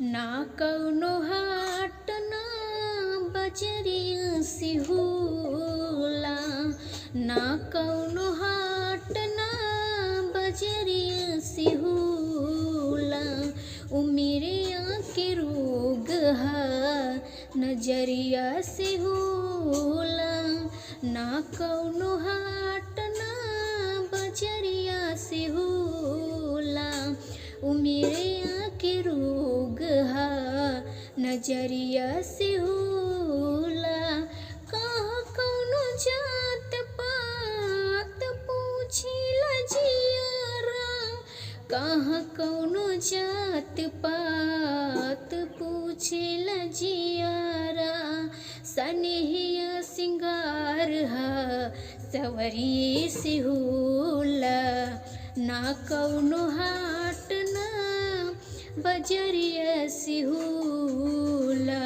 ना कौनो हाट ना बजरिया से होला, ना कौनो हाट ना बजरिया से होला। उमिरिया के रोग हा नजरिया से होला, ना कौनो हाट ना बजरिया से होला। उमिरिया के रोग हा नजरिया से होला। कहाँ कौनो जात पात पूछिला जियारा, कहाँ कौनो जात पात पूछिला जियारा। सनेहिया सिंगार हा सवरिये से होला, ना कौनो हाट ना बजरिया से होला।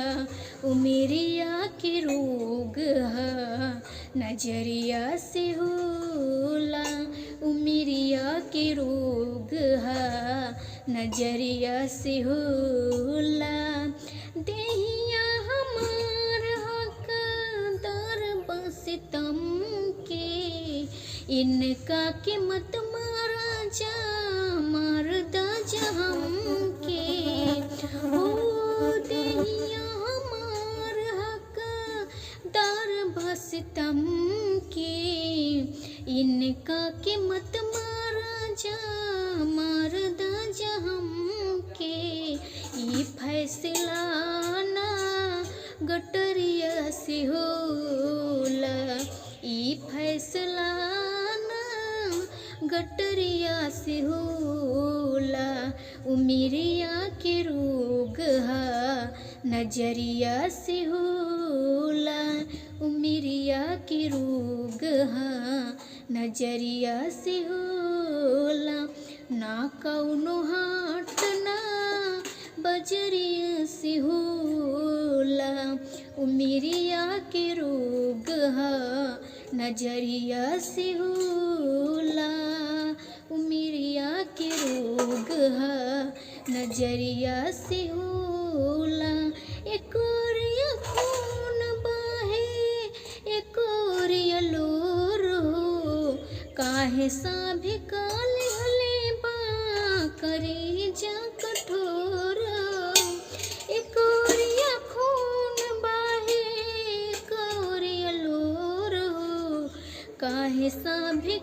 उमिरिया के रोग हा नजरिया से होला, उमिरिया के रोग हा नजरिया से होला। देहिया हमार हकदार बस तम के, इनका के मत मारा जा मरदा जहम के। ओ देहिया हमार हकदार बस तम के, इनका के मत मारा जा मरदा जहम के। ई फैसला ना गटरिया से होला, ई फैसला ना गटरिया से होला। उमिरिया के रोग हा नजरिया से होला, उमिरिया के रोग हा नजरिया से होला। ना कौनो हाट ना बजरिया से होला, उमिरिया के रोग हा नजरिया से होला, उमिरिया के रोग हा नजरिया से होला। एक ओरिया खून बहे एक ओरिया लोर हो, काहे साभे काले हले बा करी जा कठोर। एक ओरिया खून बहे एक ओरिया लोर हो, काहे साभे